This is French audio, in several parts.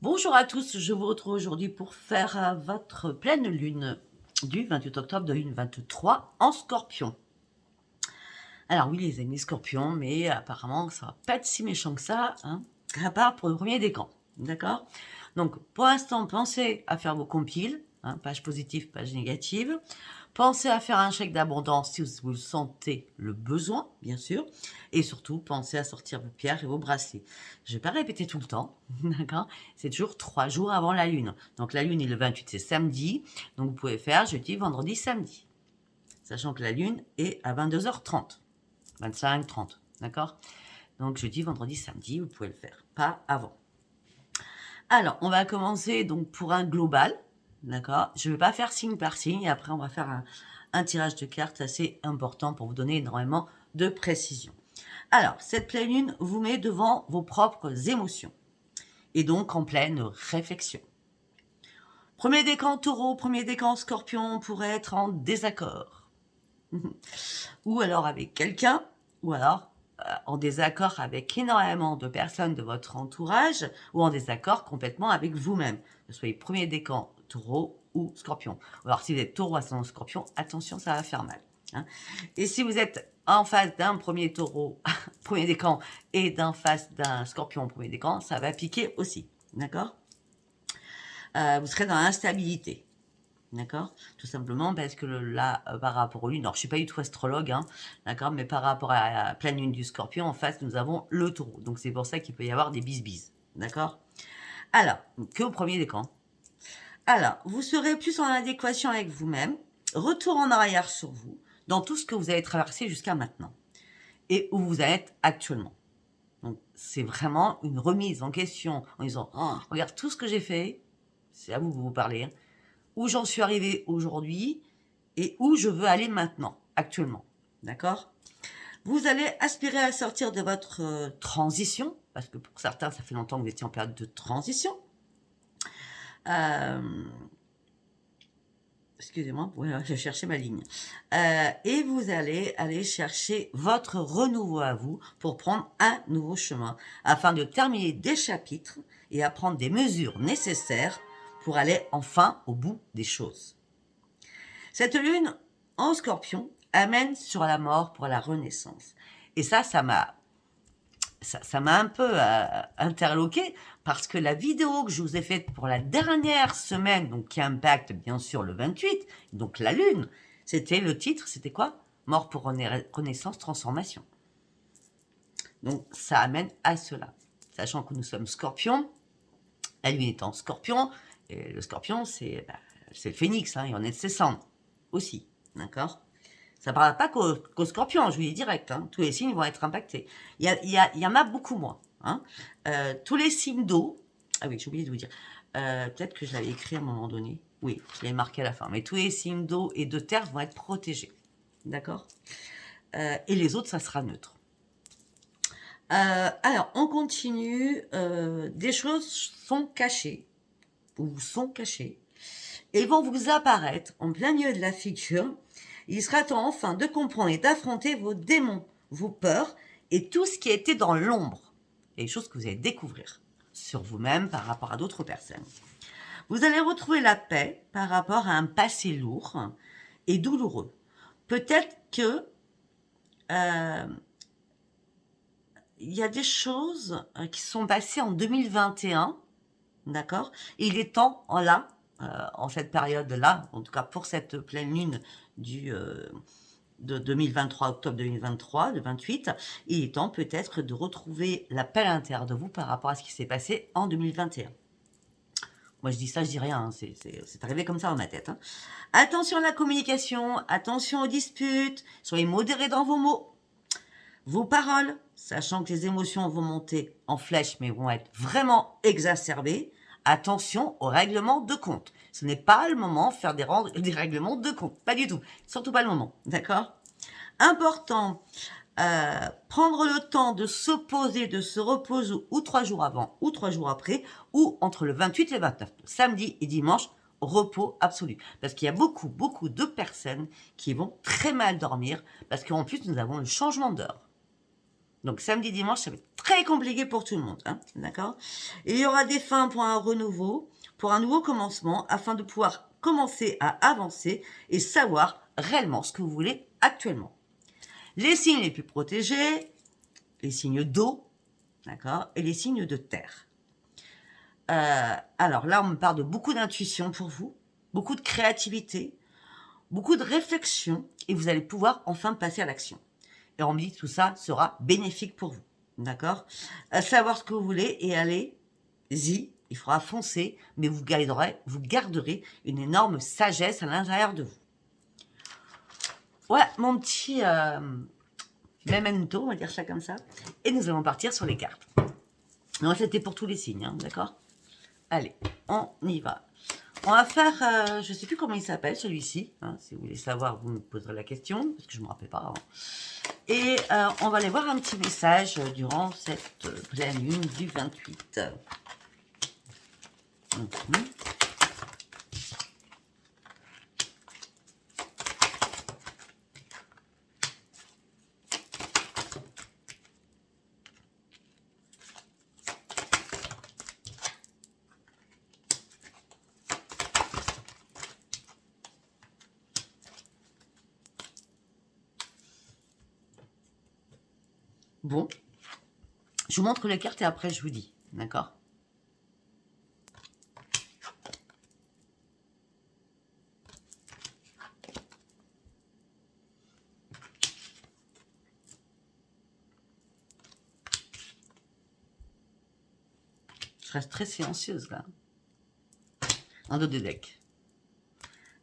Bonjour à tous, je vous retrouve aujourd'hui pour faire votre pleine lune du 28 octobre 2023 en Scorpion. Alors oui les amis Scorpions, mais apparemment ça va pas être si méchant que ça, hein, à part pour le premier décan, d'accord? Donc pour l'instant, pensez à faire vos compiles, hein, page positive, page négative. Pensez à faire un chèque d'abondance si vous sentez le besoin, bien sûr. Et surtout, pensez à sortir vos pierres et vos bracelets. Je ne vais pas répéter tout le temps, d'accord? C'est toujours 3 jours avant la lune. Donc la lune est le 28, c'est samedi. Donc vous pouvez faire jeudi, vendredi, samedi. Sachant que la lune est à 22h30, 25, 30, d'accord? Donc jeudi, vendredi, samedi, vous pouvez le faire, pas avant. Alors, on va commencer donc pour un global, d'accord? Je ne vais pas faire signe par signe, et après on va faire un tirage de cartes assez important pour vous donner énormément de précision. Alors, cette pleine lune vous met devant vos propres émotions, et donc en pleine réflexion. Premier décan taureau, premier décan scorpion pourrait être en désaccord. Ou alors avec quelqu'un, ou alors en désaccord avec énormément de personnes de votre entourage, ou en désaccord complètement avec vous-même. Que ce soit premier décan taureau ou scorpion. Alors si vous êtes taureau ascendant scorpion, attention, ça va faire mal. Hein. Et si vous êtes en face d'un premier taureau, premier décan, et d'en face d'un scorpion, premier décan, ça va piquer aussi. D'accord? Vous serez dans l'instabilité. D'accord? Tout simplement parce que là, par rapport aux lunes, alors je ne suis pas du tout astrologue, hein, d'accord, mais par rapport à la pleine lune du scorpion, en face, nous avons le taureau. Donc c'est pour ça qu'il peut y avoir des bisbises. D'accord? Alors, que au premier décan. Alors, vous serez plus en adéquation avec vous-même, retour en arrière sur vous, dans tout ce que vous avez traversé jusqu'à maintenant, et où vous êtes actuellement. Donc, c'est vraiment une remise en question, en disant, oh, regarde tout ce que j'ai fait, c'est à vous que vous parlez, hein, où j'en suis arrivée aujourd'hui et où je veux aller maintenant, actuellement. D'accord? Vous allez aspirer à sortir de votre transition, parce que pour certains, ça fait longtemps que vous étiez en période de transition. Excusez-moi, voilà, je cherchais ma ligne. Et vous allez aller chercher votre renouveau à vous pour prendre un nouveau chemin, afin de terminer des chapitres et à prendre des mesures nécessaires pour aller enfin au bout des choses. Cette lune en scorpion amène sur la mort pour la renaissance. Et ça m'a un peu interloqué parce que la vidéo que je vous ai faite pour la dernière semaine, donc qui impacte bien sûr le 28, donc la lune, c'était le titre, c'était quoi? Mort pour renaissance, transformation. Donc ça amène à cela. Sachant que nous sommes scorpions, la lune est en scorpion, et le scorpion c'est le phénix, hein, il en est de ses cendres aussi, d'accord? Ça ne parle pas qu'aux scorpions, je vous dis direct, hein, tous les signes vont être impactés. Il y en a beaucoup moins. Hein. Tous les signes d'eau, ah oui, j'ai oublié de vous dire, peut-être que je l'avais écrit à un moment donné, oui, je l'avais marqué à la fin, mais tous les signes d'eau et de terre vont être protégés, d'accord? Et les autres, ça sera neutre. Alors, on continue, des choses sont cachées, ou sont cachées, et vont vous apparaître en plein milieu de la figure. Il sera temps enfin de comprendre et d'affronter vos démons, vos peurs et tout ce qui a été dans l'ombre. Et les choses que vous allez découvrir sur vous-même par rapport à d'autres personnes. Vous allez retrouver la paix par rapport à un passé lourd et douloureux. Peut-être que il y a des choses qui sont passées en 2021, d'accord? Et il est temps, là, en cette période-là, en tout cas pour cette pleine lune de 2023, octobre 2023, le 28, il est temps peut-être de retrouver la paix à l'intérieur de vous par rapport à ce qui s'est passé en 2021. Moi, je dis ça, je dis rien, hein, c'est arrivé comme ça dans ma tête. Hein. Attention à la communication, attention aux disputes, soyez modérés dans vos mots. Vos paroles, sachant que les émotions vont monter en flèche, mais vont être vraiment exacerbées. Attention aux règlements de compte. Ce n'est pas le moment de faire des règlements de compte. Pas du tout. Surtout pas le moment. D'accord? Important. Prendre le temps de se poser, de se reposer ou 3 jours avant ou 3 jours après ou entre le 28 et le 29. Samedi et dimanche, repos absolu. Parce qu'il y a beaucoup, beaucoup de personnes qui vont très mal dormir parce qu'en plus, nous avons le changement d'heure. Donc samedi, dimanche, ça va être très compliqué pour tout le monde, hein, d'accord? Et il y aura des fins pour un renouveau, pour un nouveau commencement, afin de pouvoir commencer à avancer et savoir réellement ce que vous voulez actuellement. Les signes les plus protégés, les signes d'eau, d'accord, et les signes de terre. Alors là, on me parle de beaucoup d'intuition pour vous, beaucoup de créativité, beaucoup de réflexion, et vous allez pouvoir enfin passer à l'action. Et on me dit que tout ça sera bénéfique pour vous, d'accord? Savoir ce que vous voulez et allez-y, il faudra foncer, mais vous garderez une énorme sagesse à l'intérieur de vous. Ouais, mon petit memento, on va dire ça comme ça. Et nous allons partir sur les cartes. Non, c'était pour tous les signes, hein, d'accord? Allez, on y va. On va faire, je ne sais plus comment il s'appelle celui-ci. Hein, si vous voulez savoir, vous me poserez la question, parce que je ne me rappelle pas avant. Et on va aller voir un petit message durant cette pleine lune du 28. Bon, je vous montre les cartes et après je vous dis, d'accord? Je reste très silencieuse là. Un dos de deck.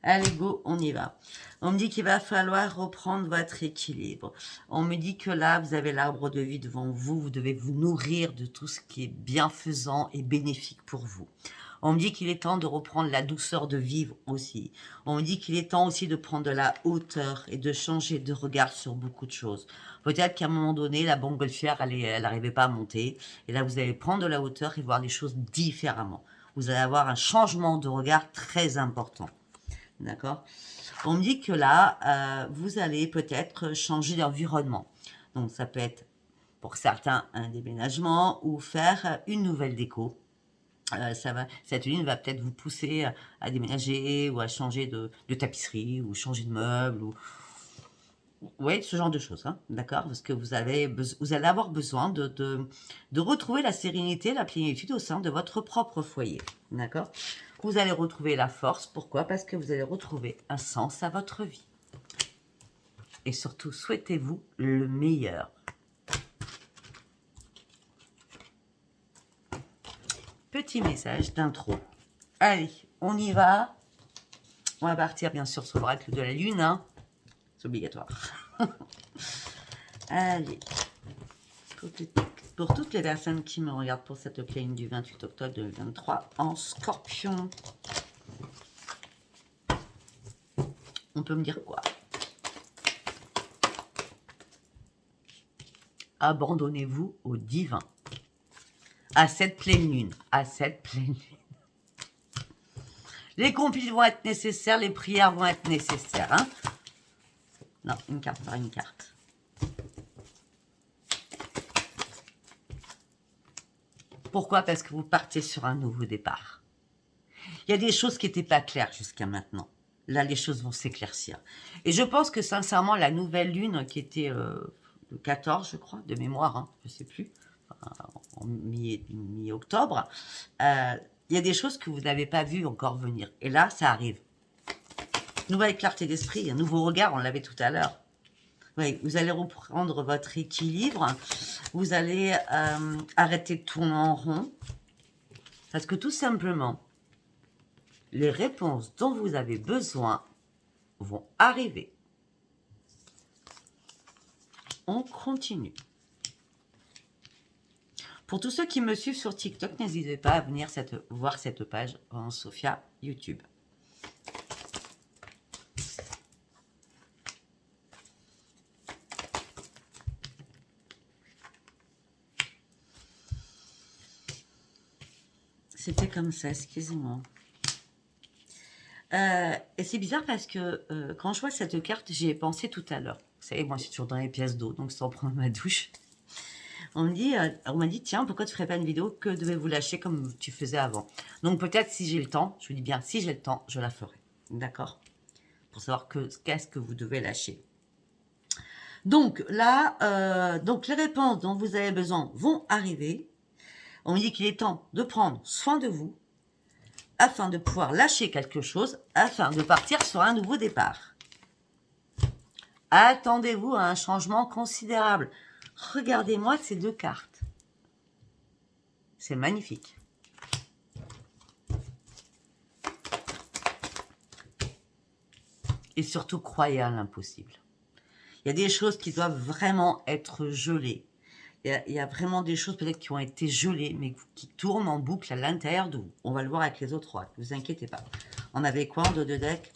Allez, go, on y va. On me dit qu'il va falloir reprendre votre équilibre. On me dit que là, vous avez l'arbre de vie devant vous. Vous devez vous nourrir de tout ce qui est bienfaisant et bénéfique pour vous. On me dit qu'il est temps de reprendre la douceur de vivre aussi. On me dit qu'il est temps aussi de prendre de la hauteur et de changer de regard sur beaucoup de choses. Peut-être qu'à un moment donné, la montgolfière, elle n'arrivait pas à monter. Et là, vous allez prendre de la hauteur et voir les choses différemment. Vous allez avoir un changement de regard très important. D'accord? On me dit que là, vous allez peut-être changer d'environnement. Donc, ça peut être, pour certains, un déménagement ou faire une nouvelle déco. Cette lune va peut-être vous pousser à déménager ou à changer de tapisserie ou changer de meuble ou oui, ce genre de choses, hein, d'accord? Parce que vous allez avoir besoin de retrouver la sérénité, la plénitude au sein de votre propre foyer, d'accord? Vous allez retrouver la force. Pourquoi? Parce que vous allez retrouver un sens à votre vie. Et surtout, souhaitez-vous le meilleur. Petit message d'intro. Allez, on y va. On va partir bien sûr sur l'oracle de la lune, hein. C'est obligatoire. Allez. Pour toutes les personnes qui me regardent pour cette pleine du 28 octobre 2023 en Scorpion. On peut me dire quoi? Abandonnez-vous au divin. À cette pleine lune. À cette pleine lune. Les compiles vont être nécessaires, les prières vont être nécessaires. Hein, non, une carte par une carte. Pourquoi? Parce que vous partez sur un nouveau départ. Il y a des choses qui n'étaient pas claires jusqu'à maintenant. Là, les choses vont s'éclaircir. Et je pense que sincèrement, la nouvelle lune qui était le 14, je crois, de mémoire, hein, je ne sais plus, en mi-octobre, il y a des choses que vous n'avez pas vues encore venir. Et là, ça arrive. Nouvelle clarté d'esprit, un nouveau regard, on l'avait tout à l'heure. Oui, vous allez reprendre votre équilibre. Vous allez arrêter de tourner en rond. Parce que tout simplement, les réponses dont vous avez besoin vont arriver. On continue. Pour tous ceux qui me suivent sur TikTok, n'hésitez pas à venir voir cette page en Sophia YouTube. C'était comme ça, excusez-moi. Et c'est bizarre parce que quand je vois cette carte, j'y ai pensé tout à l'heure. Vous savez, moi, je suis toujours dans les pièces d'eau, donc sans prendre ma douche. On m'a dit, tiens, pourquoi tu ferais pas une vidéo que devez-vous lâcher comme tu faisais avant? Donc peut-être si j'ai le temps, je vous dis bien, si j'ai le temps, je la ferai. D'accord? Pour savoir qu'est-ce que vous devez lâcher. Donc là, donc les réponses dont vous avez besoin vont arriver. On me dit qu'il est temps de prendre soin de vous afin de pouvoir lâcher quelque chose, afin de partir sur un nouveau départ. Attendez-vous à un changement considérable. Regardez-moi ces deux cartes. C'est magnifique. Et surtout, croyez à l'impossible. Il y a des choses qui doivent vraiment être gelées. Il y a vraiment des choses peut-être qui ont été gelées, mais qui tournent en boucle à l'intérieur de vous. On va le voir avec les autres rois, ne vous inquiétez pas. On avait quoi en dos de deck?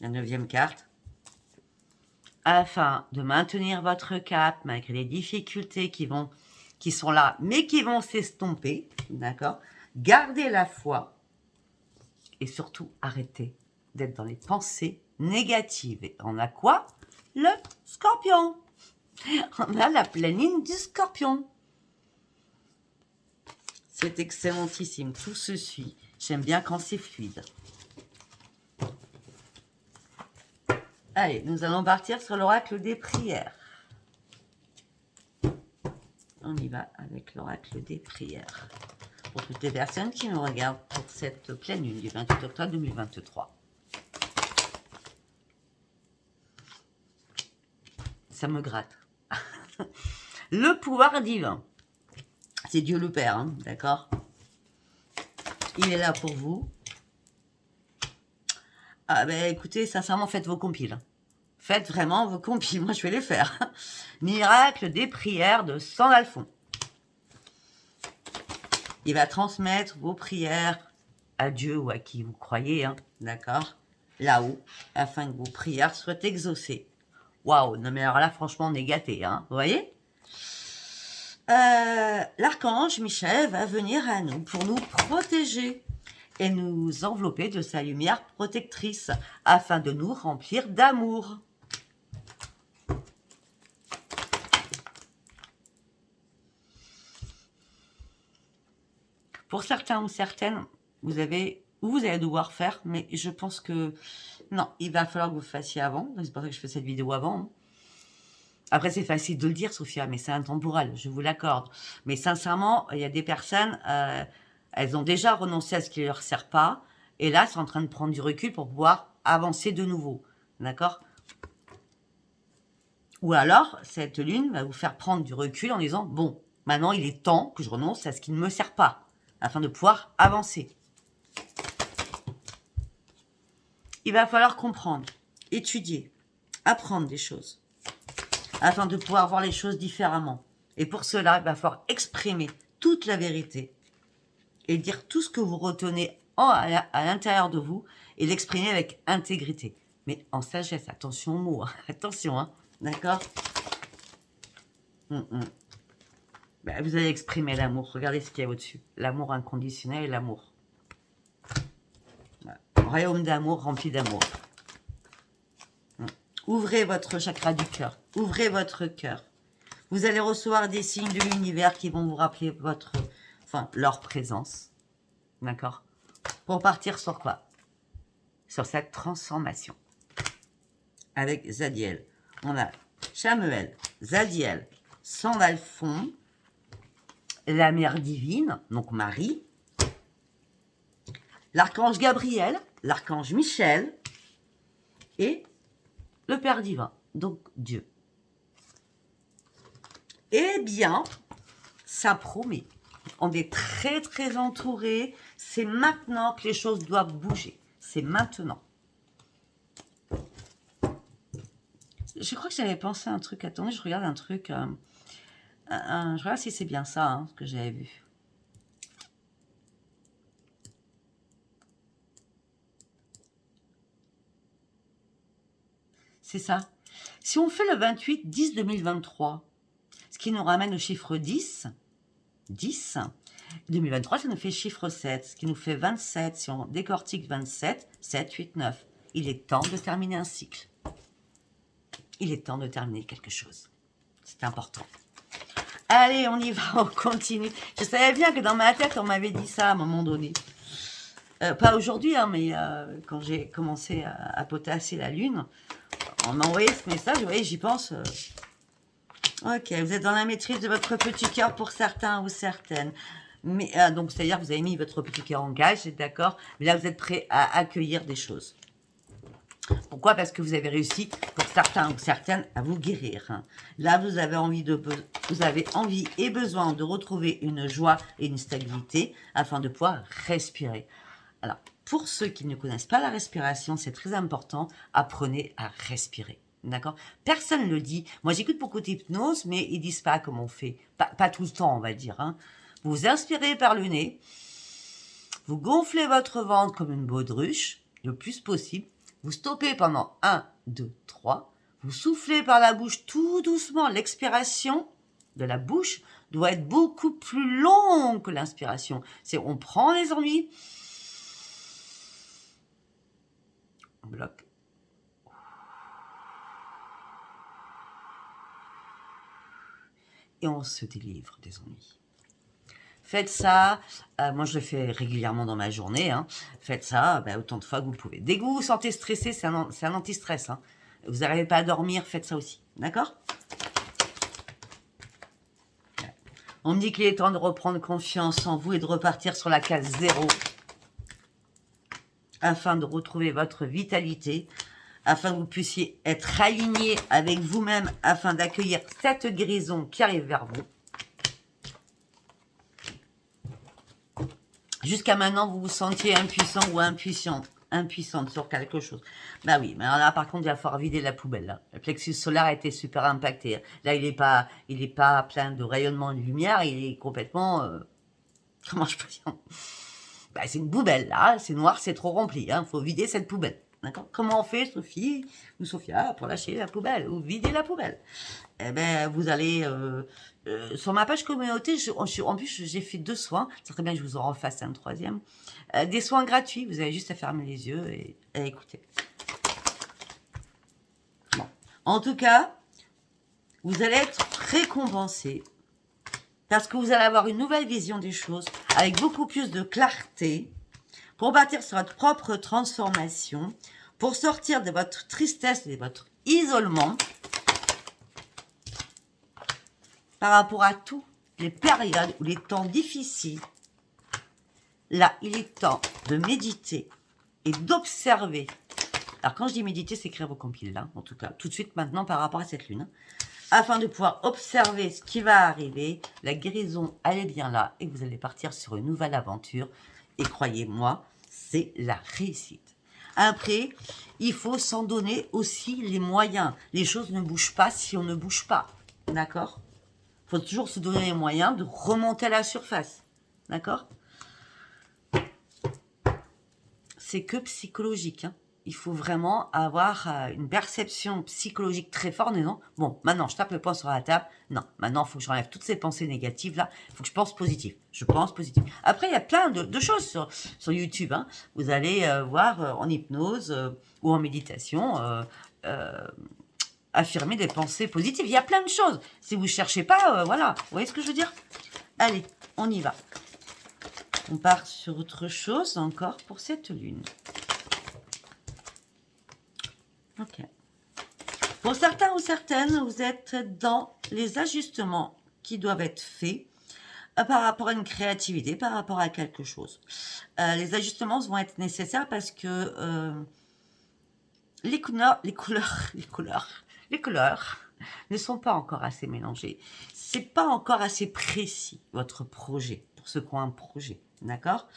La 9e carte. Afin de maintenir votre cap, malgré les difficultés qui sont là, mais qui vont s'estomper, d'accord? Gardez la foi et surtout arrêtez d'être dans les pensées négatives. Et on a quoi? Le Scorpion. On a la pleine lune du Scorpion. C'est excellentissime, tout se suit. J'aime bien quand c'est fluide. Allez, nous allons partir sur l'oracle des prières. On y va avec l'oracle des prières. Pour toutes les personnes qui nous regardent pour cette pleine lune du 28 octobre 2023. Ça me gratte. Le pouvoir divin. C'est Dieu le Père, hein, d'accord? Il est là pour vous. Ah ben écoutez, sincèrement, faites vos compiles. Faites vraiment vos compiles. Moi, je vais les faire. Miracle des prières de San Alphon. Il va transmettre vos prières à Dieu ou à qui vous croyez, hein, d'accord? Là-haut, afin que vos prières soient exaucées. Waouh, non mais alors là, franchement, on est gâtés, hein, vous voyez? L'archange Michel va venir à nous pour nous protéger et nous envelopper de sa lumière protectrice afin de nous remplir d'amour. Pour certains ou certaines, vous allez devoir faire, mais je pense que non, il va falloir que vous le fassiez avant. C'est pour ça que je fais cette vidéo avant. Hein. Après, c'est facile de le dire, Sophia, mais c'est intemporel, je vous l'accorde. Mais sincèrement, il y a des personnes, elles ont déjà renoncé à ce qui ne leur sert pas, et là, elles sont en train de prendre du recul pour pouvoir avancer de nouveau. D'accord? Ou alors, cette lune va vous faire prendre du recul en disant, bon, maintenant, il est temps que je renonce à ce qui ne me sert pas, afin de pouvoir avancer. Il va falloir comprendre, étudier, apprendre des choses, afin de pouvoir voir les choses différemment. Et pour cela, il va falloir exprimer toute la vérité et dire tout ce que vous retenez à l'intérieur de vous et l'exprimer avec intégrité. Mais en sagesse, attention aux mots, hein. Attention, hein, d'accord? Ben, vous allez exprimer l'amour. Regardez ce qu'il y a au-dessus. L'amour inconditionnel et l'amour. Voilà. Royaume d'amour rempli d'amour. Ouvrez votre chakra du cœur. Ouvrez votre cœur. Vous allez recevoir des signes de l'univers qui vont vous rappeler leur présence. D'accord? Pour partir sur quoi? Sur cette transformation. Avec Zadiel. On a Chamuel, Zadiel, San Alphon, la Mère Divine, donc Marie, l'archange Gabriel, l'archange Michel et le Père Divin, donc Dieu. Eh bien, ça promet. On est très très entouré. C'est maintenant que les choses doivent bouger. C'est maintenant. Je crois que j'avais pensé à un truc. Attendez, je regarde un truc. Je regarde si c'est bien ça, hein, ce que j'avais vu. C'est ça. Si on fait le 28-10-2023, ce qui nous ramène au chiffre 10, 2023, ça nous fait chiffre 7, ce qui nous fait 27. Si on décortique 27, 7, 8, 9. Il est temps de terminer un cycle. Il est temps de terminer quelque chose. C'est important. Allez, on y va, on continue. Je savais bien que dans ma tête, on m'avait dit ça à un moment donné. Pas aujourd'hui, hein, mais quand j'ai commencé à potasser la lune, on m'a envoyé ce message, vous voyez, j'y pense. Ok, vous êtes dans la maîtrise de votre petit cœur pour certains ou certaines. Mais donc, c'est-à-dire que vous avez mis votre petit cœur en gage, d'accord. Mais là, vous êtes prêt à accueillir des choses. Pourquoi? Parce que vous avez réussi, pour certains ou certaines, à vous guérir. Hein. Là, vous avez envie et besoin de retrouver une joie et une stabilité afin de pouvoir respirer. Alors, pour ceux qui ne connaissent pas la respiration, c'est très important, apprenez à respirer. D'accord? Personne ne le dit. Moi, j'écoute beaucoup d'hypnose, mais ils disent pas comment on fait. Pas tout le temps, on va dire. Hein. Vous inspirez par le nez, vous gonflez votre ventre comme une baudruche, le plus possible. Vous stoppez pendant 1, 2, 3. Vous soufflez par la bouche tout doucement. L'expiration de la bouche doit être beaucoup plus longue que l'inspiration. On prend les ennuis, on bloque. Et on se délivre des ennuis. Faites ça, moi je le fais régulièrement dans ma journée, hein. Faites ça autant de fois que vous pouvez. Dès que vous vous sentez stressé, c'est un anti-stress. Hein. Vous n'arrivez pas à dormir, faites ça aussi. D'accord? On me dit qu'il est temps de reprendre confiance en vous et de repartir sur la case 0 afin de retrouver votre vitalité, afin que vous puissiez être aligné avec vous-même, afin d'accueillir cette guérison qui arrive vers vous. Jusqu'à maintenant, vous vous sentiez impuissant ou impuissante sur quelque chose. Bah oui, mais alors là, par contre, il va falloir vider la poubelle. Là. Le plexus solaire a été super impacté. Là, il est pas plein de rayonnement de lumière, il est complètement... comment je peux dire? Bah, c'est une poubelle, là. C'est noir, c'est trop rempli. Hein. Faut vider cette poubelle. D'accord? Comment on fait, Sophie ou Sophia, pour lâcher la poubelle ou vider la poubelle? Eh ben, vous allez... sur ma page communauté, en plus, j'ai fait 2 soins. Ça serait bien que je vous en refasse un 3e. Des soins gratuits. Vous avez juste à fermer les yeux et à écouter. Bon. En tout cas, vous allez être récompensé parce que vous allez avoir une nouvelle vision des choses avec beaucoup plus de clarté pour bâtir sur votre propre transformation, pour sortir de votre tristesse et de votre isolement par rapport à toutes les périodes ou les temps difficiles. Là, il est temps de méditer et d'observer. Alors, quand je dis méditer, c'est écrire vos compiles, là, en tout cas, tout de suite maintenant par rapport à cette lune, afin de pouvoir observer ce qui va arriver. La guérison, elle est bien là et vous allez partir sur une nouvelle aventure. Et croyez-moi, c'est la réussite. Après, il faut s'en donner aussi les moyens. Les choses ne bougent pas si on ne bouge pas. D'accord ? Il faut toujours se donner les moyens de remonter à la surface. D'accord ? C'est que psychologique. Hein. Il faut vraiment avoir une perception psychologique très forte. Et non, bon, maintenant, je tape le poing sur la table. Non, maintenant, il faut que j'enlève toutes ces pensées négatives là. Il faut que je pense positif. Je pense positif. Après, il y a plein de choses sur YouTube. Hein. Vous allez voir en hypnose ou en méditation affirmer des pensées positives. Il y a plein de choses. Si vous ne cherchez pas, voilà. Vous voyez ce que je veux dire? Allez, on y va. On part sur autre chose encore pour cette lune. Ok. Pour certains ou certaines, vous êtes dans les ajustements qui doivent être faits par rapport à une créativité, par rapport à quelque chose. Les ajustements vont être nécessaires parce que les couleurs ne sont pas encore assez mélangées. C'est pas encore assez précis, votre projet, pour ceux qui ont un projet. D'accord?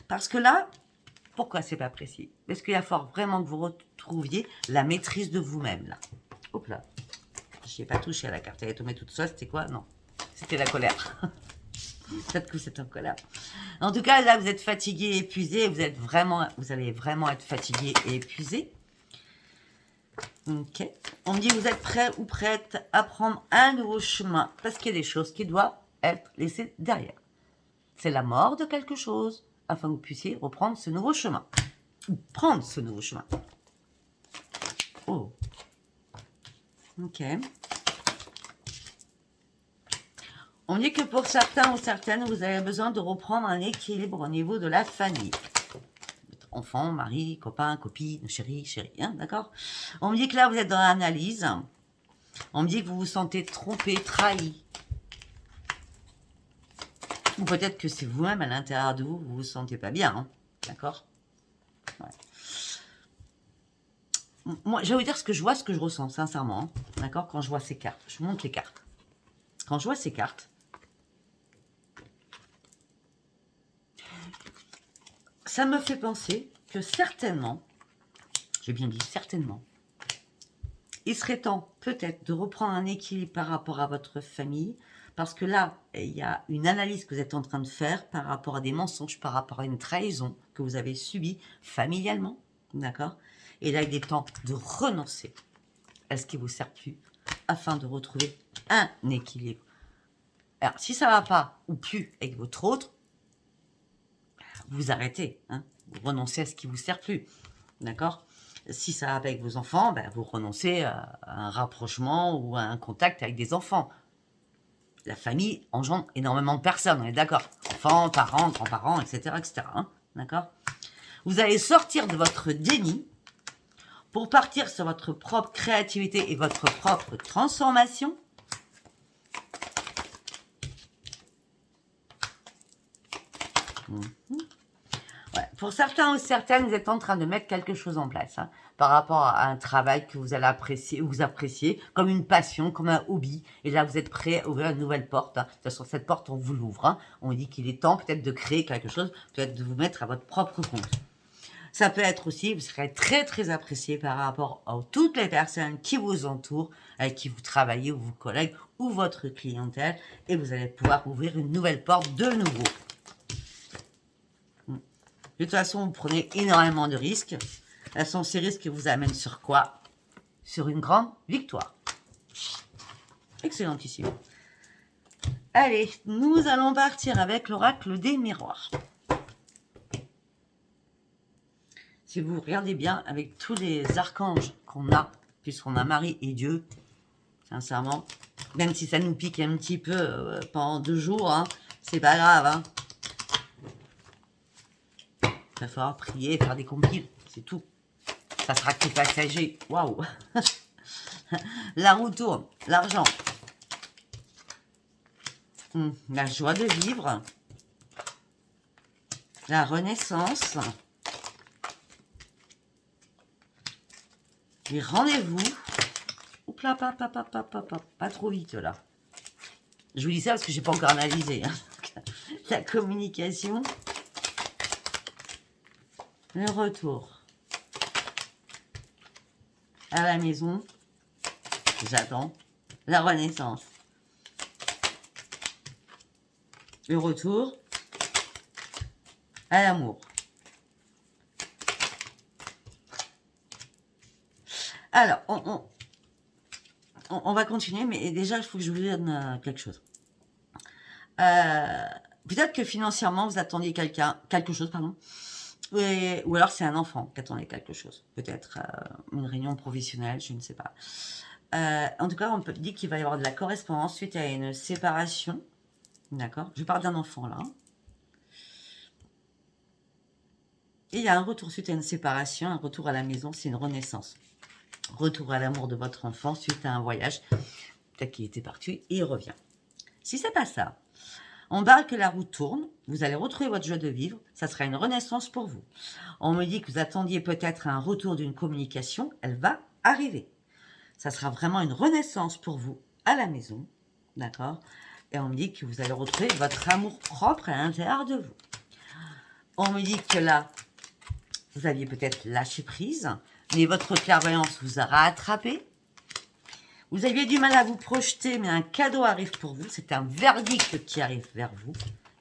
Parce que là, pourquoi c'est pas précis? Parce qu'il va falloir vraiment que vous retrouviez la maîtrise de vous-même, là. Hop là. Je n'ai pas touché à la carte. Elle est tombée toute seule. C'était quoi? Non. C'était la colère. Peut-être que c'est en colère. En tout cas, là, vous êtes fatigué, épuisé. Vous allez vraiment être fatigué et épuisé. Ok. On me dit vous êtes prêt ou prête à prendre un nouveau chemin. Parce qu'il y a des choses qui doivent être laissées derrière. C'est la mort de quelque chose, afin que vous puissiez reprendre ce nouveau chemin. Ou prendre ce nouveau chemin. Oh. Ok. On dit que pour certains ou certaines, vous avez besoin de reprendre un équilibre au niveau de la famille. Enfant, mari, copain, copine, chéri, chérie, hein, d'accord? On me dit que là, vous êtes dans l'analyse. On me dit que vous vous sentez trompé, trahi. Ou peut-être que c'est vous-même à l'intérieur de vous, vous vous sentez pas bien, hein, d'accord? Ouais. Moi, je vais vous dire ce que je vois, ce que je ressens, sincèrement, hein, d'accord? Quand je vois ces cartes, je monte les cartes. Quand je vois ces cartes, ça me fait penser que certainement, j'ai bien dit certainement, il serait temps peut-être de reprendre un équilibre par rapport à votre famille, parce que là, il y a une analyse que vous êtes en train de faire par rapport à des mensonges, par rapport à une trahison que vous avez subie familialement, d'accord? Et là, il est temps de renoncer à ce qui vous sert plus, afin de retrouver un équilibre. Alors, si ça ne va pas ou plus avec votre autre, vous arrêtez, hein, vous renoncez à ce qui vous sert plus, d'accord? Si ça va avec vos enfants, ben vous renoncez à un rapprochement ou à un contact avec des enfants. La famille engendre énormément de personnes, on est d'accord? Enfants, parents, grands-parents, etc., etc., hein, d'accord? Vous allez sortir de votre déni pour partir sur votre propre créativité et votre propre transformation. Ouais. Pour certains ou certaines, vous êtes en train de mettre quelque chose en place, hein, par rapport à un travail que vous allez apprécier, ou vous appréciez, comme une passion, comme un hobby. Et là, vous êtes prêt à ouvrir une nouvelle porte, hein. De toute façon, cette porte, on vous l'ouvre, hein. On dit qu'il est temps peut-être de créer quelque chose, peut-être de vous mettre à votre propre compte. Ça peut être aussi, vous serez très très apprécié par rapport à toutes les personnes qui vous entourent, avec qui vous travaillez, ou vos collègues, ou votre clientèle, et vous allez pouvoir ouvrir une nouvelle porte de nouveau. De toute façon, vous prenez énormément de risques. De toute façon, ces risques vous amènent sur quoi? Sur une grande victoire. Excellentissime. Allez, nous allons partir avec l'oracle des miroirs. Si vous regardez bien, avec tous les archanges qu'on a, puisqu'on a Marie et Dieu, sincèrement, même si ça nous pique un petit peu pendant 2 jours, hein, c'est pas grave. Hein. Il va falloir prier, faire des compiles, c'est tout. Ça sera que passager. Waouh. La roue tourne, l'argent. La joie de vivre. La renaissance. Les rendez-vous. Oups là, pas trop vite là. Je vous dis ça parce que j'ai pas encore analysé. Hein. La communication. Le retour. À la maison. J'attends. La renaissance. Le retour. À l'amour. Alors, on va continuer, mais déjà, il faut que je vous donne quelque chose. Peut-être que financièrement, vous attendiez quelque chose, pardon. Ou alors c'est un enfant qui attendait quelque chose. Peut-être une réunion professionnelle, je ne sais pas. En tout cas, on peut dire qu'il va y avoir de la correspondance suite à une séparation. D'accord? Je parle d'un enfant là. Et il y a un retour suite à une séparation, un retour à la maison, c'est une renaissance. Retour à l'amour de votre enfant suite à un voyage. Peut-être qu'il était parti et il revient. Si c'est pas ça, on parle que la roue tourne, vous allez retrouver votre joie de vivre, ça sera une renaissance pour vous. On me dit que vous attendiez peut-être un retour d'une communication, elle va arriver. Ça sera vraiment une renaissance pour vous à la maison, d'accord? Et on me dit que vous allez retrouver votre amour propre à l'intérieur de vous. On me dit que là, vous aviez peut-être lâché prise, mais votre clairvoyance vous a rattrapé. Vous aviez du mal à vous projeter, mais un cadeau arrive pour vous. C'est un verdict qui arrive vers vous.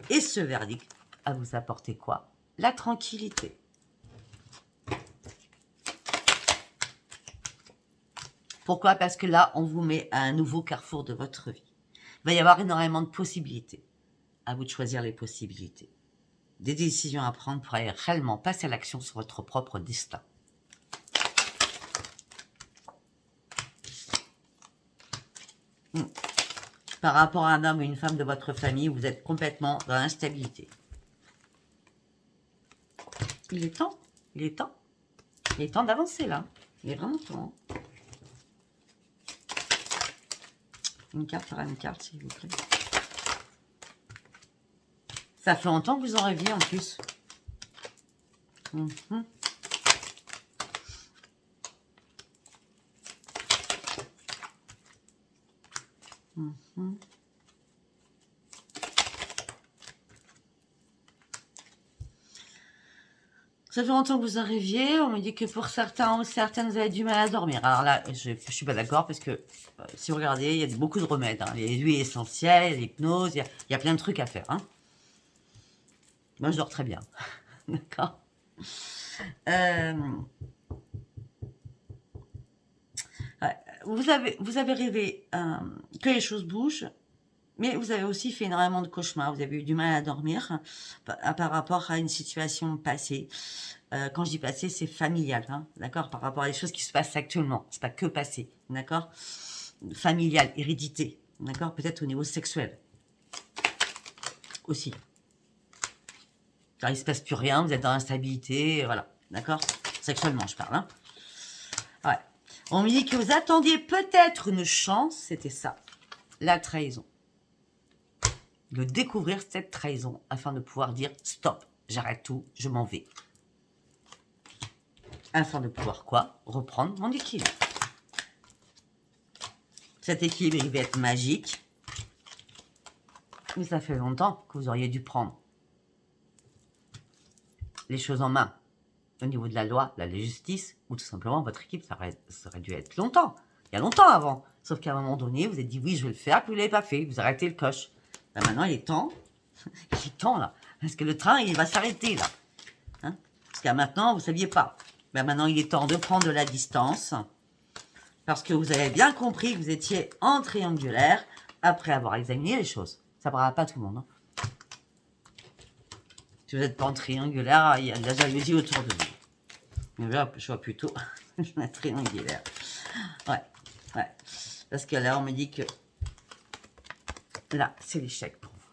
Et ce verdict va vous apporter quoi? La tranquillité. Pourquoi? Parce que là, on vous met à un nouveau carrefour de votre vie. Il va y avoir énormément de possibilités. À vous de choisir les possibilités. Des décisions à prendre pour aller réellement passer à l'action sur votre propre destin. par rapport à un homme ou une femme de votre famille, vous êtes complètement dans l'instabilité. Il est temps, il est temps. Il est temps d'avancer là. Il est vraiment temps. Une carte par une carte, s'il vous plaît. Ça fait longtemps que vous en rêviez en plus. Ça fait longtemps que vous en rêviez. On me dit que pour certains ou certaines, vous avez du mal à dormir. Alors là, je ne suis pas d'accord parce que si vous regardez, il y a beaucoup de remèdes. Hein. Les huiles essentielles, l'hypnose, il y a plein de trucs à faire. Hein. Moi, je dors très bien. D'accord. Ouais. Vous avez rêvé que les choses bougent. Mais vous avez aussi fait énormément de cauchemars. Vous avez eu du mal à dormir par rapport à une situation passée. Quand je dis passé, c'est familial, hein, d'accord, par rapport à les choses qui se passent actuellement. C'est pas que passé, d'accord. Familial, hérédité, d'accord, peut-être au niveau sexuel aussi. Car il se passe plus rien, vous êtes dans l'instabilité, voilà, d'accord. Sexuellement, je parle. Hein. Ouais. On me dit que vous attendiez peut-être une chance, c'était ça, la trahison. De découvrir cette trahison afin de pouvoir dire stop, j'arrête tout, je m'en vais. Afin de pouvoir quoi? Reprendre mon équilibre. Cet équilibre, il va être magique. Mais ça fait longtemps que vous auriez dû prendre les choses en main. Au niveau de la loi, la justice, ou tout simplement votre équipe, ça aurait dû être longtemps. Il y a longtemps avant. Sauf qu'à un moment donné, vous avez dit oui, je vais le faire, puis vous ne l'avez pas fait. Vous arrêtez le coche. Ben maintenant, il est temps. Il est temps, là. Parce que le train, il va s'arrêter, là. Hein, parce qu'à maintenant, vous ne saviez pas. Ben maintenant, il est temps de prendre de la distance. Parce que vous avez bien compris que vous étiez en triangulaire après avoir examiné les choses. Ça ne parlera pas à tout le monde. Hein. Si vous n'êtes pas en triangulaire, il y a de la jalousie autour de vous. Mais là, je vois plutôt la triangulaire. Ouais, ouais. Parce que là, on me dit que là, c'est l'échec pour vous.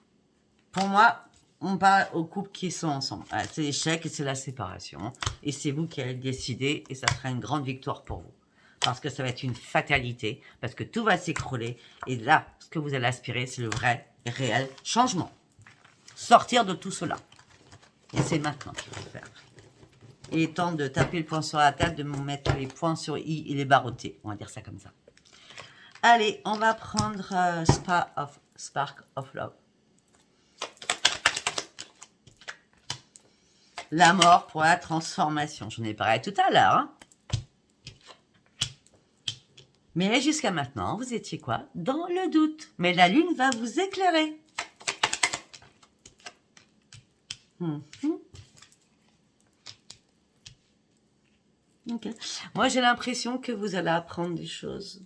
Pour moi, on parle aux couples qui sont ensemble. Voilà, c'est l'échec et c'est la séparation. Et c'est vous qui allez décider et ça sera une grande victoire pour vous. Parce que ça va être une fatalité, parce que tout va s'écrouler. Et là, ce que vous allez aspirer, c'est le vrai et réel changement. Sortir de tout cela. Et c'est maintenant qu'il faut le faire. Il est temps de taper le poing sur la table, de me mettre les points sur i et les barreauter. On va dire ça comme ça. Allez, on va prendre Spark of Love. La mort pour la transformation. J'en ai parlé tout à l'heure. Hein. Mais jusqu'à maintenant, vous étiez quoi? Dans le doute. Mais la lune va vous éclairer. Okay. Moi, j'ai l'impression que vous allez apprendre des choses.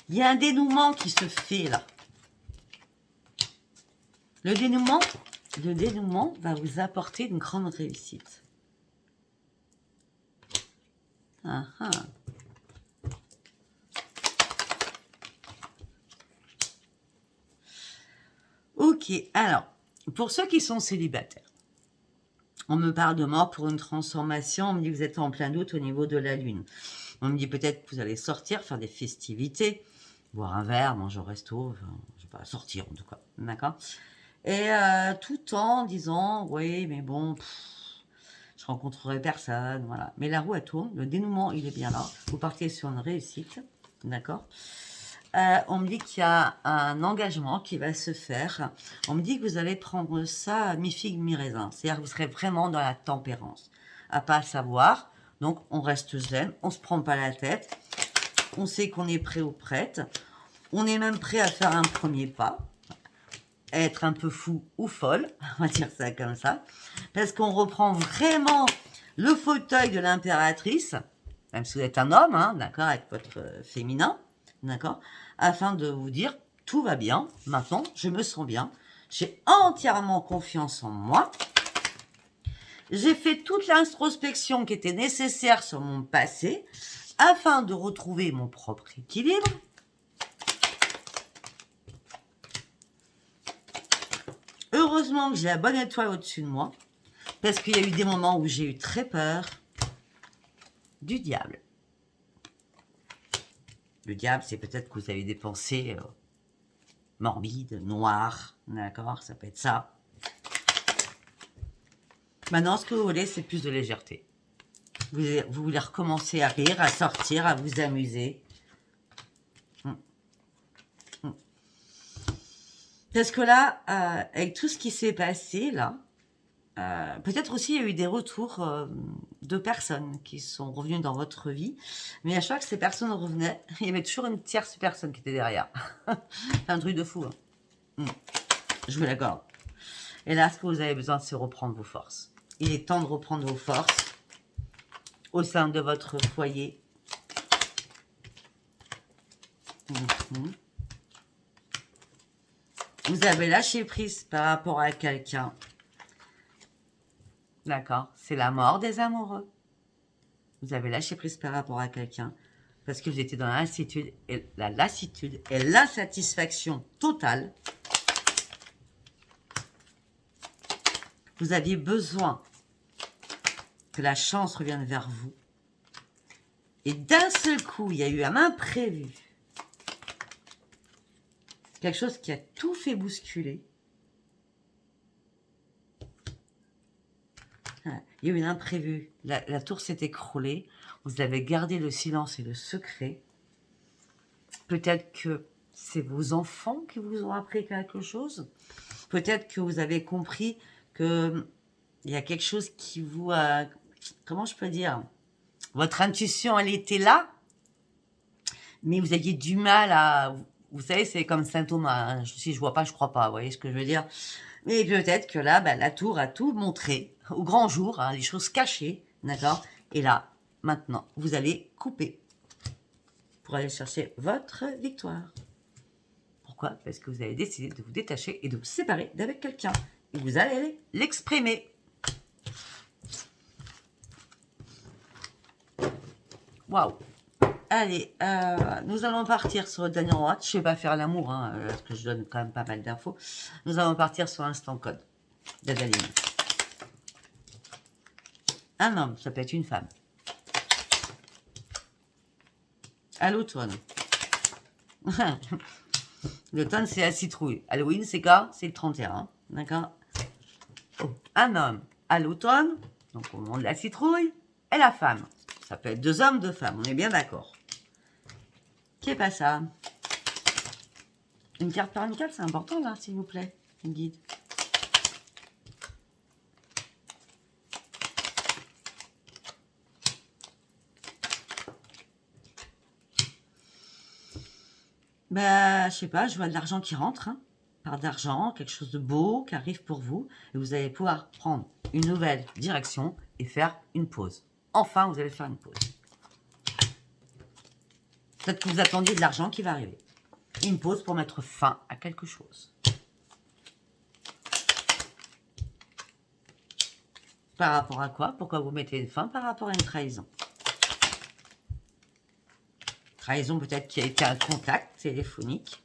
Il y a un dénouement qui se fait là. Le dénouement va vous apporter une grande réussite. Ok, alors, pour ceux qui sont célibataires, on me parle de mort pour une transformation, on me dit que vous êtes en plein doute au niveau de la lune. On me dit peut-être que vous allez sortir, faire des festivités, boire un verre, manger au resto, enfin, je sais pas, sortir en tout cas, d'accord. Et tout en disant, oui, mais bon, je rencontrerai personne, voilà. Mais la roue, elle tourne, le dénouement, il est bien là. Vous partez sur une réussite, d'accord. On me dit qu'il y a un engagement qui va se faire. On me dit que vous allez prendre ça mi-figue, mi-raisin. C'est-à-dire que vous serez vraiment dans la tempérance. À pas savoir. Donc, on reste zen, on se prend pas la tête. On sait qu'on est prêt ou prête. On est même prêt à faire un premier pas. Être un peu fou ou folle, on va dire ça comme ça. Parce qu'on reprend vraiment le fauteuil de l'impératrice, même si vous êtes un homme, hein, d'accord, avec votre féminin, d'accord, afin de vous dire, tout va bien, maintenant, je me sens bien, j'ai entièrement confiance en moi, j'ai fait toute l'introspection qui était nécessaire sur mon passé, afin de retrouver mon propre équilibre, heureusement que j'ai la bonne étoile au-dessus de moi, parce qu'il y a eu des moments où j'ai eu très peur du diable. Le diable, c'est peut-être que vous avez des pensées morbides, noires, d'accord? Ça peut être ça. Maintenant, ce que vous voulez, c'est plus de légèreté. Vous voulez recommencer à rire, à sortir, à vous amuser. Parce que là, avec tout ce qui s'est passé, là, peut-être aussi il y a eu des retours de personnes qui sont revenues dans votre vie. Mais à chaque fois que ces personnes revenaient, il y avait toujours une tierce personne qui était derrière. C'est un truc de fou. Hein. Je vous l'accorde. Et là, ce que vous avez besoin, c'est reprendre vos forces. Il est temps de reprendre vos forces au sein de votre foyer. Vous avez lâché prise par rapport à quelqu'un. D'accord? C'est la mort des amoureux. Vous avez lâché prise par rapport à quelqu'un parce que vous étiez dans la lassitude et l'insatisfaction totale. Vous aviez besoin que la chance revienne vers vous. Et d'un seul coup, il y a eu un imprévu. Quelque chose qui a tout fait bousculer. Il y a eu un imprévu. La tour s'est écroulée. Vous avez gardé le silence et le secret. Peut-être que c'est vos enfants qui vous ont appris quelque chose. Peut-être que vous avez compris que il y a quelque chose qui vous a... Comment je peux dire? Votre intuition, elle était là, mais vous aviez du mal à... Vous savez, c'est comme Saint Thomas. Hein. Si je vois pas, je crois pas. Vous voyez ce que je veux dire? Mais peut-être que là, la tour a tout montré au grand jour, hein, les choses cachées, d'accord? Et là, maintenant, vous allez couper pour aller chercher votre victoire. Pourquoi? Parce que vous avez décidé de vous détacher et de vous séparer d'avec quelqu'un. Et vous allez l'exprimer. Waouh! Allez, nous allons partir sur le dernier endroit. Je ne vais pas faire l'amour, hein, parce que je donne quand même pas mal d'infos. Nous allons partir sur l'instant code d'Adaline. Un homme, ça peut être une femme. À l'automne. L'automne, c'est la citrouille. Halloween, c'est quoi? C'est le 31. D'accord? Oh. Un homme à l'automne, donc au moment de la citrouille, et la femme. Ça peut être deux hommes, deux femmes, on est bien d'accord. Qui est pas ça? Une carte parental, c'est important là, s'il vous plaît, une guide. Je sais pas, je vois de l'argent qui rentre, hein. Part d'argent, quelque chose de beau qui arrive pour vous, et vous allez pouvoir prendre une nouvelle direction et faire une pause. Enfin, vous allez faire une pause. Peut-être que vous attendiez de l'argent qui va arriver. Une pause pour mettre fin à quelque chose. Par rapport à quoi? Pourquoi vous mettez une fin? Par rapport à une trahison. Trahison peut-être qui a été un contact téléphonique.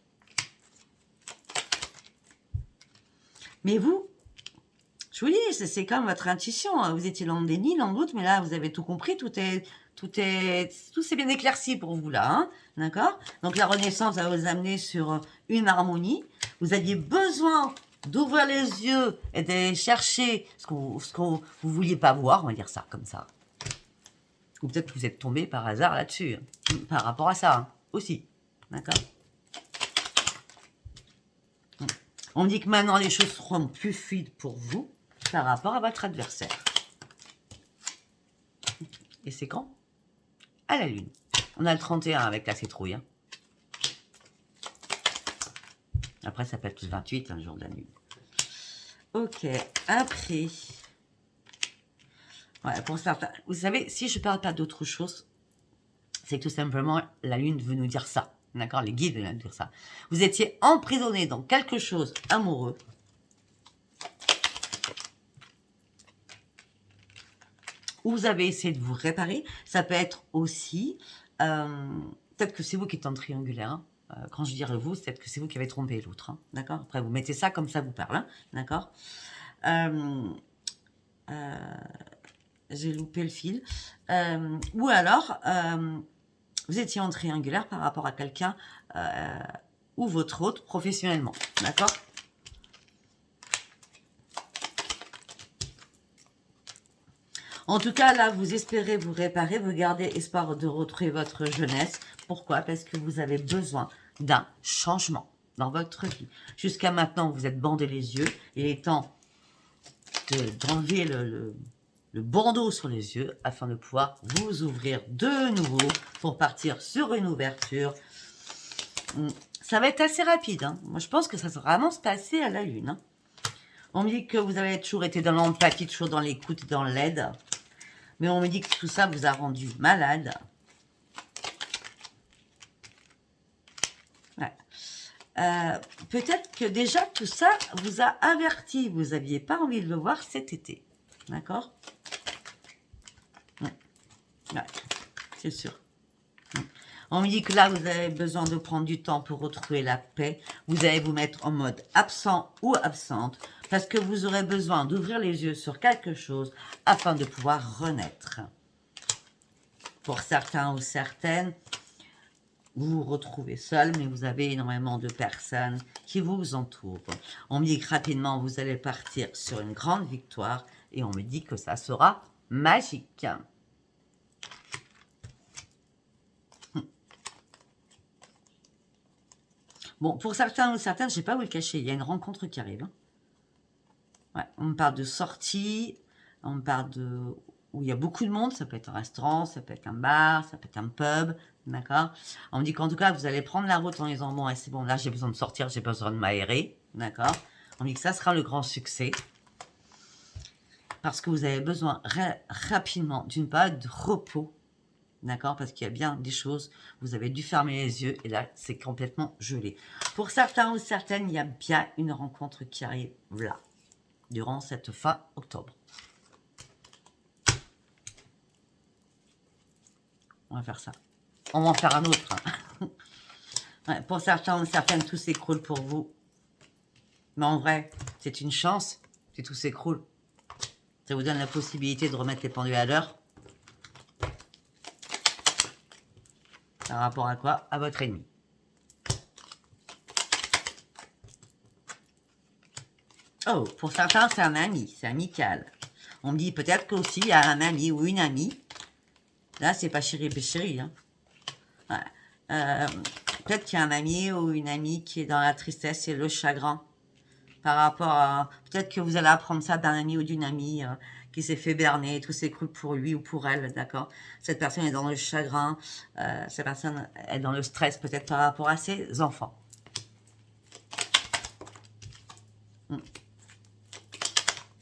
Mais vous, je vous dis, c'est comme votre intuition. Hein. Vous étiez dans le déni, dans le doute, mais là, vous avez tout compris. Tout s'est bien éclairci pour vous là. Hein, d'accord? Donc la renaissance va vous amener sur une harmonie. Vous aviez besoin d'ouvrir les yeux et d'aller chercher ce que vous vouliez pas voir, on va dire ça comme ça. Ou peut-être que vous êtes tombé par hasard là-dessus, hein, par rapport à ça hein, aussi. D'accord? On dit que maintenant les choses seront plus fluides pour vous par rapport à votre adversaire. Et c'est quand? À la lune. On a le 31 avec la citrouille. Hein. Après, ça peut être le 28, un jour de la lune. Ok, après. Ouais, pour certains. Vous savez, si je ne parle pas d'autre chose, c'est que tout simplement, la lune veut nous dire ça. D'accord? Les guides veulent nous dire ça. Vous étiez emprisonné dans quelque chose amoureux. Où vous avez essayé de vous réparer. Ça peut être aussi Peut-être que c'est vous qui êtes en triangulaire. Hein. Quand je dirais vous, c'est peut-être que c'est vous qui avez trompé l'autre. Hein. D'accord. Après, vous mettez ça comme ça vous parle. Hein. D'accord. J'ai loupé le fil. Ou alors, vous étiez en triangulaire par rapport à quelqu'un ou votre autre professionnellement. D'accord. En tout cas, là, vous espérez vous réparer, vous gardez espoir de retrouver votre jeunesse. Pourquoi? Parce que vous avez besoin d'un changement dans votre vie. Jusqu'à maintenant, vous êtes bandé les yeux. Il est temps d'enlever le bandeau sur les yeux afin de pouvoir vous ouvrir de nouveau pour partir sur une ouverture. Ça va être assez rapide. Hein. Moi, je pense que ça va vraiment se passer à la lune. Hein. On me dit que vous avez toujours été dans l'empathie, toujours dans l'écoute, dans l'aide. Mais on me dit que tout ça vous a rendu malade. Ouais. Peut-être que déjà tout ça vous a averti. Vous n'aviez pas envie de le voir cet été. D'accord? Ouais. Ouais. C'est sûr. On me dit que là, vous avez besoin de prendre du temps pour retrouver la paix. Vous allez vous mettre en mode absent ou absente parce que vous aurez besoin d'ouvrir les yeux sur quelque chose afin de pouvoir renaître. Pour certains ou certaines, vous vous retrouvez seul, mais vous avez énormément de personnes qui vous entourent. On me dit que rapidement, vous allez partir sur une grande victoire et on me dit que ça sera magique. Bon, pour certains ou certaines, je ne vais pas vous le cacher, il y a une rencontre qui arrive. Hein. Ouais, on me parle de sortie, on me parle de où il y a beaucoup de monde, ça peut être un restaurant, ça peut être un bar, ça peut être un pub, d'accord. On me dit qu'en tout cas, vous allez prendre la route en disant, bon, c'est bon, là, j'ai besoin de sortir, j'ai besoin de m'aérer, d'accord. On me dit que ça sera le grand succès, parce que vous avez besoin rapidement d'une période de repos, d'accord, parce qu'il y a bien des choses, vous avez dû fermer les yeux, et là, c'est complètement gelé. Pour certains ou certaines, il y a bien une rencontre qui arrive là, durant cette fin octobre. On va faire ça. On va en faire un autre. Hein. Ouais, pour certains ou certaines, tout s'écroule pour vous. Mais en vrai, c'est une chance si tout s'écroule. Ça vous donne la possibilité de remettre les pendules à l'heure. Par rapport à quoi? À votre ennemi. Oh, pour certains, c'est un ami, c'est amical. On me dit peut-être qu'aussi, il y a un ami ou une amie. Là, c'est pas chéri péchéri. Hein. Ouais. Peut-être qu'il y a un ami ou une amie qui est dans la tristesse et le chagrin. Par rapport à... Peut-être que vous allez apprendre ça d'un ami ou d'une amie qui s'est fait berner, tout s'écroule pour lui ou pour elle, d'accord. Cette personne est dans le chagrin, cette personne est dans le stress peut-être par rapport à ses enfants.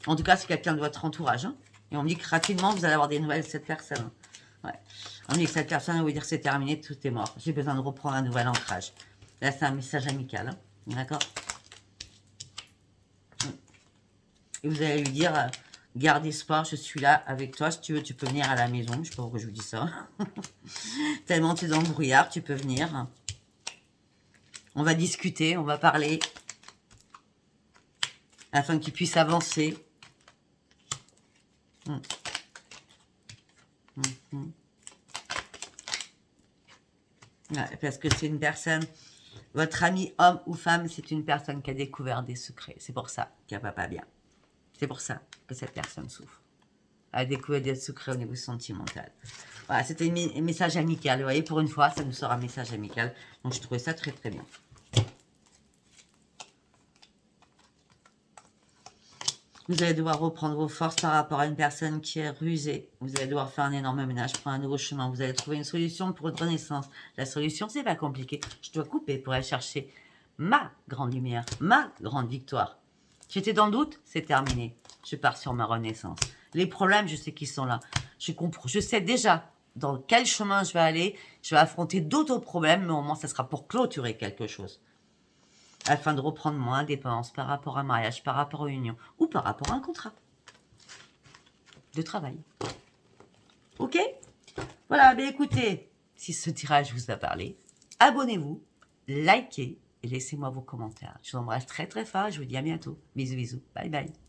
En tout cas, c'est quelqu'un de votre entourage. Hein. Et on me dit que rapidement, vous allez avoir des nouvelles de cette personne. Ouais. On me dit que cette personne va vous dire c'est terminé, tout est mort. J'ai besoin de reprendre un nouvel ancrage. Là, c'est un message amical. Hein. D'accord. Et vous allez lui dire, garde espoir, je suis là avec toi. Si tu veux, tu peux venir à la maison. Je ne sais pas pourquoi je vous dis ça. Tellement tu es dans le brouillard, tu peux venir. On va discuter, on va parler. Afin qu'il puisse avancer. Ouais, parce que c'est une personne, votre ami homme ou femme, c'est une personne qui a découvert des secrets. C'est pour ça qu'elle va pas bien. C'est pour ça que cette personne souffre. Elle a découvert des secrets au niveau sentimental. Voilà, c'était un message amical. Vous voyez, pour une fois, ça nous sort un message amical. Donc, je trouvais ça très, très bien. Vous allez devoir reprendre vos forces par rapport à une personne qui est rusée. Vous allez devoir faire un énorme ménage, prendre un nouveau chemin. Vous allez trouver une solution pour une renaissance. La solution, c'est pas compliqué. Je dois couper pour aller chercher ma grande lumière, ma grande victoire. J'étais dans le doute, c'est terminé. Je pars sur ma renaissance. Les problèmes, je sais qu'ils sont là. Je sais déjà dans quel chemin je vais aller. Je vais affronter d'autres problèmes, mais au moins, ça sera pour clôturer quelque chose. Afin de reprendre mon indépendance par rapport à un mariage, par rapport à une union ou par rapport à un contrat de travail. Ok? Voilà, ben écoutez, si ce tirage vous a parlé. Abonnez-vous, likez et laissez-moi vos commentaires. Je vous embrasse très très fort. Je vous dis à bientôt. Bisous bisous. Bye bye.